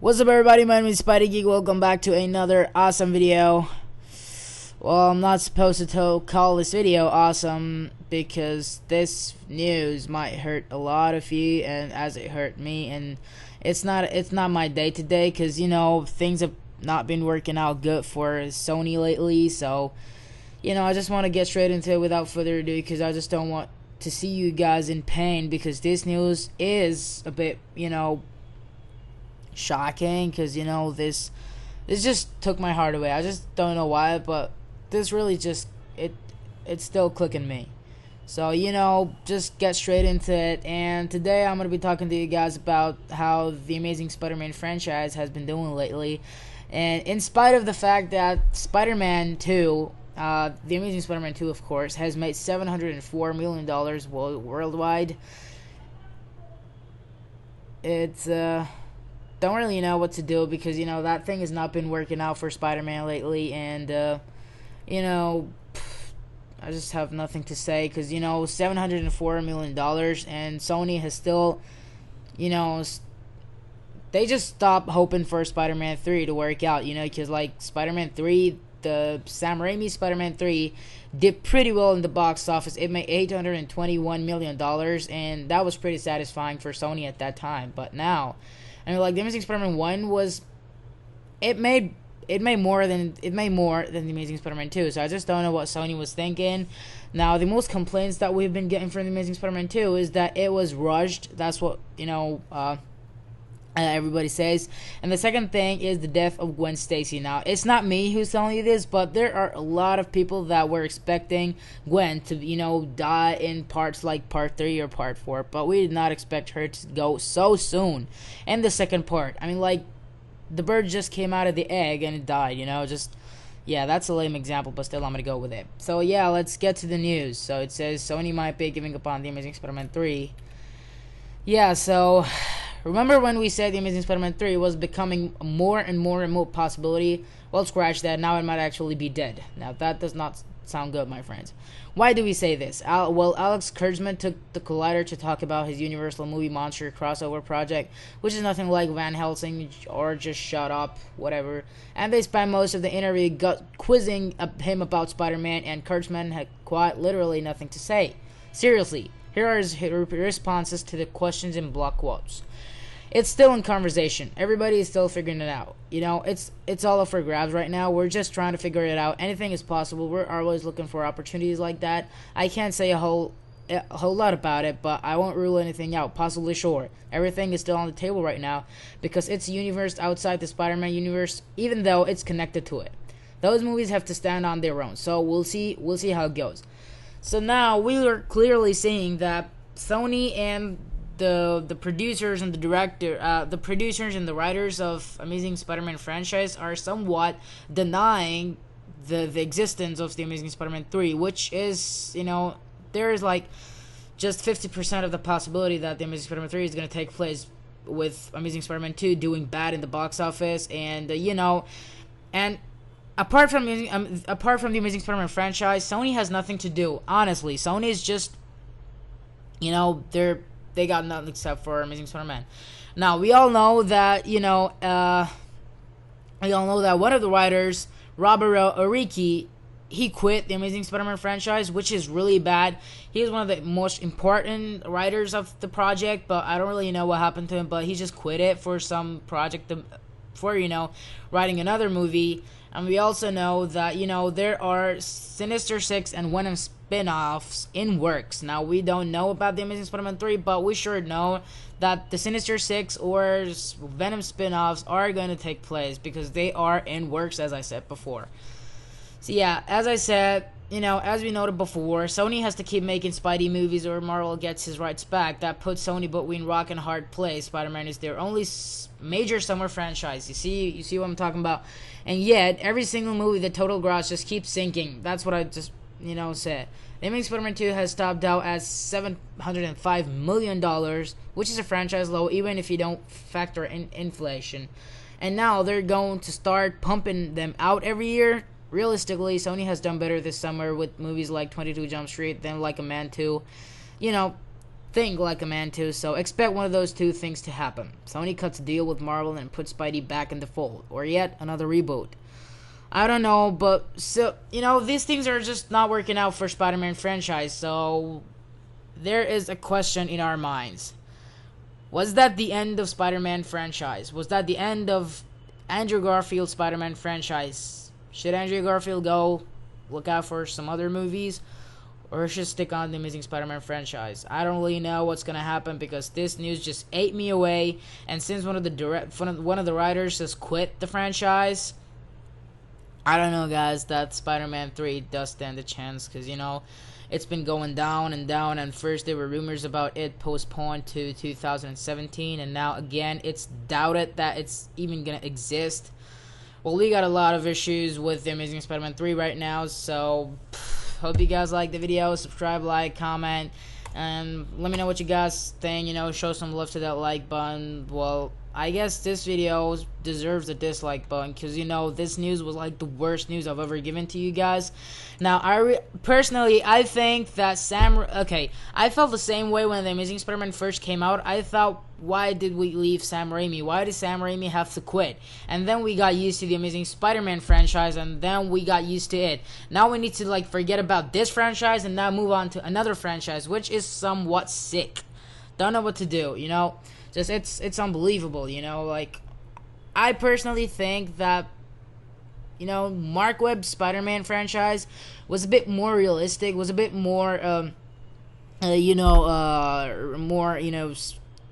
What's up, everybody? My name is Spidey Geek. Welcome back to another awesome video. Well, I'm not supposed to call this video awesome because this news might hurt a lot of you, and as it hurt me. And it's not my day today because things have not been working out good for Sony lately. So I just want to get straight into it without further ado because I just don't want to see you guys in pain because this news is a bit shocking because this just took my heart away. I just don't know why, but this really just it's still clicking me. So just get straight into it. And today I'm gonna be talking to you guys about how the Amazing Spider-Man franchise has been doing lately. And in spite of the fact that Spider-Man 2, the Amazing Spider-Man 2, of course, has made $704 million worldwide, it's don't really know what to do because that thing has not been working out for Spider-Man lately. And I just have nothing to say because $704 million, and Sony has still they just stopped hoping for Spider-Man 3 to work out, because like Spider-Man 3, the Sam Raimi Spider-Man 3 did pretty well in the box office. It made $821 million, and that was pretty satisfying for Sony at that time. But now, like the Amazing Spider-Man 1 was, it made more than the Amazing Spider-Man 2. So I just don't know what Sony was thinking. Now, the most complaints that we've been getting from the Amazing Spider-Man 2 is that it was rushed. That's what everybody says. And the second thing is the death of Gwen Stacy. Now, it's not me who's telling you this, but there are a lot of people that were expecting Gwen to die in parts like part 3 or part 4, but we did not expect her to go so soon. And the second part, like the bird just came out of the egg and it died, yeah, that's a lame example, but still I'm gonna go with it. So yeah, let's get to the news. So it says Sony might be giving up on the Amazing Spider-Man 3. Yeah, so remember when we said the Amazing Spider-Man 3 was becoming more and more remote possibility? Well, scratch that. Now it might actually be dead. Now that does not sound good, my friends. Why do we say this? Well, Alex Kurtzman took the Collider to talk about his Universal movie monster crossover project, which is nothing like Van Helsing or Just Shut Up, whatever. And they spent most of the interview quizzing him about Spider-Man, and Kurtzman had quite literally nothing to say. Seriously, here are his responses to the questions in block quotes. It's still in conversation. Everybody is still figuring it out. It's all up for grabs right now. We're just trying to figure it out. Anything is possible. We're always looking for opportunities like that. I can't say a whole lot about it, but I won't rule anything out. Possibly sure. Everything is still on the table right now because it's a universe outside the Spider-Man universe, even though it's connected to it. Those movies have to stand on their own. So we'll see how it goes. So now we are clearly seeing that Sony and the producers and the producers and the writers of Amazing Spider-Man franchise are somewhat denying the existence of the Amazing Spider-Man 3, which is, there is like just 50% of the possibility that the Amazing Spider-Man 3 is going to take place with Amazing Spider-Man 2 doing bad in the box office. And and apart from the Amazing Spider-Man franchise, Sony has nothing to do. Honestly, Sony is just they got nothing except for Amazing Spider-Man. Now, we all know that, one of the writers, Robert Oriki, he quit the Amazing Spider-Man franchise, which is really bad. He is one of the most important writers of the project, but I don't really know what happened to him, but he just quit it for some project, for writing another movie. And we also know that, there are Sinister Six and Venom spin-offs in works. Now, we don't know about the Amazing Spider-Man 3, but we sure know that the Sinister Six or Venom spin-offs are going to take place because they are in works, as I said before. So, yeah, as I said, as we noted before, Sony has to keep making Spidey movies or Marvel gets his rights back. That puts Sony between rock and hard place. Spider-Man is their only major summer franchise. You see what I'm talking about? And yet, every single movie, the total gross just keeps sinking. That's what I just, said. The Amazing Spider-Man 2 has topped out at $705 million, which is a franchise low, even if you don't factor in inflation. And now they're going to start pumping them out every year. Realistically, Sony has done better this summer with movies like 22 Jump Street than Like a Man 2. think like a man too, so expect one of those two things to happen. Sony cuts a deal with Marvel and puts Spidey back in the fold, or yet another reboot. I don't know, but so, you know, these things are just not working out for Spider-Man franchise, so there is a question in our minds. Was that the end of Spider-Man franchise? Was that the end of Andrew Garfield's Spider-Man franchise? Should Andrew Garfield go look out for some other movies, or should stick on the Amazing Spider-Man franchise? I don't really know what's gonna happen because this news just ate me away. And since one of the writers just quit the franchise, I don't know, guys. That Spider-Man 3 does stand a chance because, you know, it's been going down and down. And first there were rumors about it postponed to 2017, and now again it's doubted that it's even gonna exist. Well, we got a lot of issues with the Amazing Spider-Man 3 right now, so hope you guys like the video. Subscribe, like, comment, and let me know what you guys think. You know, show some love to that like button. Well, I guess this video deserves a dislike button because, you know, this news was like the worst news I've ever given to you guys. Now, personally, I think that I felt the same way when the Amazing Spider-Man first came out. I thought, why did we leave Sam Raimi? Why did Sam Raimi have to quit? And then we got used to the Amazing Spider-Man franchise, and then we got used to it. Now we need to, like, forget about this franchise and now move on to another franchise, which is somewhat sick. Don't know what to do, you know? Just, it's unbelievable, you know? Like, I personally think that, you know, Mark Webb's Spider-Man franchise was a bit more realistic, was a bit more, more, you know,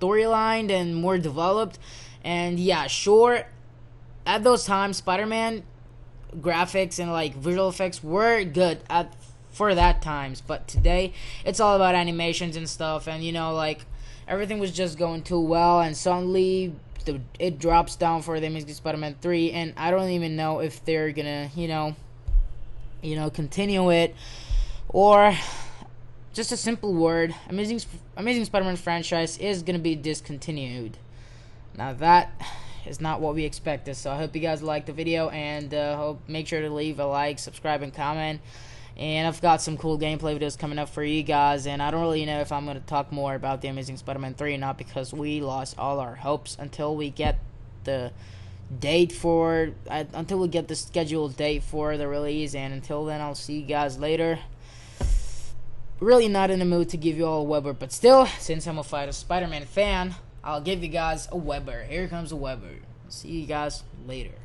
storylined and more developed. And yeah, sure, at those times, Spider-Man graphics and, like, visual effects were good for that times. But today, it's all about animations and stuff, and, you know, like, everything was just going too well, and suddenly it drops down for the Amazing Spider-Man 3, and I don't even know if they're gonna, you know, continue it, or just a simple word, Amazing Spider-Man franchise is gonna be discontinued. Now that is not what we expected, so I hope you guys liked the video, and make sure to leave a like, subscribe, and comment. And I've got some cool gameplay videos coming up for you guys, and I don't really know if I'm going to talk more about the Amazing Spider-Man 3 or not, because we lost all our hopes until we get the scheduled date for the release. And until then, I'll see you guys later. Really not in the mood to give you all a Weber, but still, since I'm a Spider-Man fan, I'll give you guys a Weber. Here comes a Weber. See you guys later.